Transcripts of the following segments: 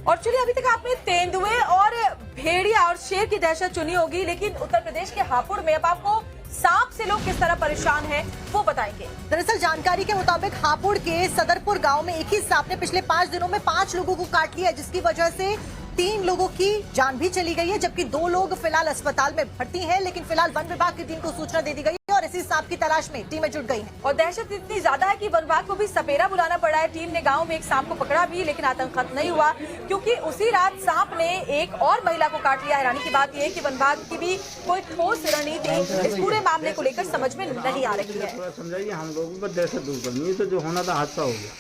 और चलिए, अभी तक आपने तेंदुए और भेड़िया और शेर की दहशत चुनी होगी, लेकिन उत्तर प्रदेश के हापुड़ में अब आपको सांप से लोग किस तरह परेशान हैं वो बताएंगे। दरअसल जानकारी के मुताबिक हापुड़ के सदरपुर गांव में एक ही सांप ने पिछले 5 दिनों में 5 लोगों को काट लिया, जिसकी वजह से 3 लोगों की जान भी चली गई है, जबकि 2 लोग फिलहाल अस्पताल में भर्ती हैं। लेकिन फिलहाल वन विभाग की टीम को सूचना दे दी गई है और इसी सांप की तलाश में टीमें जुट गई हैं। और दहशत इतनी ज्यादा है कि वन विभाग को भी सपेरा बुलाना पड़ा है। टीम ने गांव में एक सांप को पकड़ा भी, लेकिन आतंक खत्म नहीं हुआ, क्योंकि उसी रात सांप ने एक और महिला को काट लिया। हैरानी की बात यह है कि वन विभाग की भी कोई ठोस रणनीति इस पूरे मामले को लेकर समझ में नहीं आ रही है। समझाइए, हम लोगों को दहशत दूर करनी है, तो जो होना था हादसा हो गया।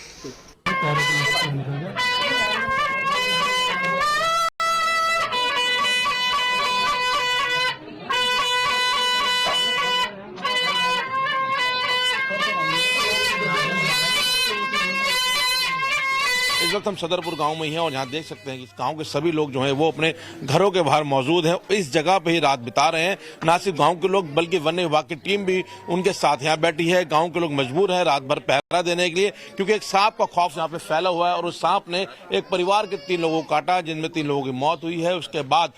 इस वक्त हम सदरपुर गांव में ही हैं और यहाँ देख सकते हैं कि इस गांव के सभी लोग जो हैं वो अपने घरों के बाहर मौजूद हैं, इस जगह पे ही रात बिता रहे हैं। ना सिर्फ गांव के लोग बल्कि वन विभाग की टीम भी उनके साथ यहाँ बैठी है। गांव के लोग मजबूर हैं रात भर पहरा देने के लिए, क्योंकि एक सांप का खौफ यहाँ पे फैला हुआ है और उस सांप ने एक परिवार के 3 लोगों को काटा, जिनमें 3 लोगों की मौत हुई है। उसके बाद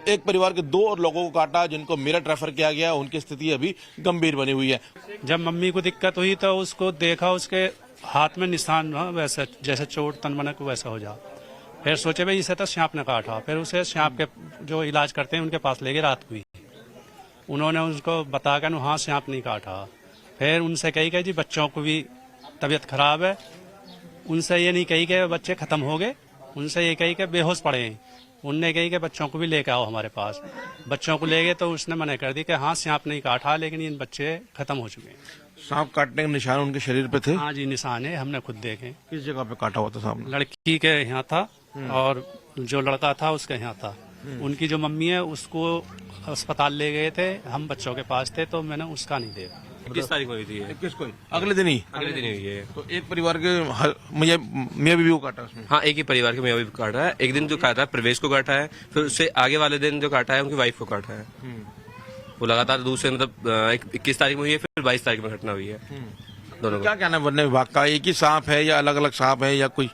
एक परिवार के 2 और लोगों को काटा, जिनको मेरठ रेफर किया गया। उनकी स्थिति अभी गंभीर बनी हुई है। जब मम्मी को दिक्कत हुई तो उसको देखा, उसके हाथ में निशान वैसे जैसे चोट तन बना को वैसा हो जा। फिर सोचे भाई इसे तो सांप ने काटा। फिर उसे सांप के जो इलाज करते हैं उनके पास ले गए रात को ही। उन्होंने उसको बताकर हाँ सांप नहीं काटा। फिर उनसे कही कि जी बच्चों को भी तबीयत खराब है। उनसे ये नहीं कही कि बच्चे खत्म हो गए, उनसे ये कही कि बेहोश पड़े हैं। उनने कही कि बच्चों को भी लेके आओ हमारे पास। बच्चों को ले गए तो उसने मना कर दी कि हाँ सांप नहीं काटा, लेकिन इन बच्चे खत्म हो चुके हैं। सांप काटने के निशान उनके शरीर पे थे? हाँ जी, निशान है, हमने खुद देखे। किस जगह पे काटा हुआ था सांप ने? लड़की के यहाँ था और जो लड़का था उसके यहाँ था। उनकी जो मम्मी है उसको अस्पताल ले गए थे, हम बच्चों के पास थे तो मैंने उसका नहीं देखा। 21 तारीख को हुई थी। 21 को? अगले दिन ही? अगले दिन हुई है। तो एक परिवार के मियाँ बीवी को काटा उसमें? हाँ, एक ही परिवार के मियाँ बीवी को काटा है। एक दिन जो काटा है प्रवेश को काटा है, फिर उससे आगे वाले दिन जो काटा है उनकी वाइफ को काटा है। वो लगातार दूसरे मतलब 21 तारीख में हुई है, फिर 22 तारीख में घटना हुई है दोनों। क्या कहना है वन विभाग का? एक ही सांप है या अलग अलग सांप है या कोई?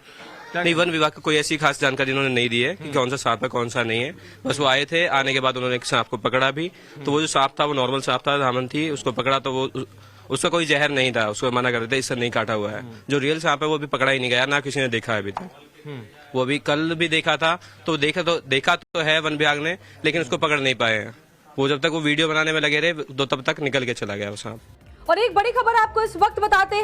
नहीं, वन विभाग को कोई ऐसी खास जानकारी उन्होंने नहीं दी है कि कौन सा सांप है कौन सा नहीं है। बस वो आए थे, आने के बाद उन्होंने एक सांप को पकड़ा भी। तो वो जो सांप था वो नॉर्मल सांप था, धामन थी। उसको पकड़ा तो वो उसका कोई जहर नहीं था, उसको मना कर देते इससे नहीं काटा हुआ है। जो रियल सांप है वो भी पकड़ा ही नहीं गया, ना किसी ने देखा है अभी तक। वो अभी कल भी देखा था तो देखा तो है वन विभाग ने, लेकिन उसको पकड़ नहीं पाए हैं। वो जब तक वो वीडियो बनाने में लगे रहे तब तक निकल के चला गया वो सांप। और एक बड़ी खबर आपको इस वक्त बताते हैं।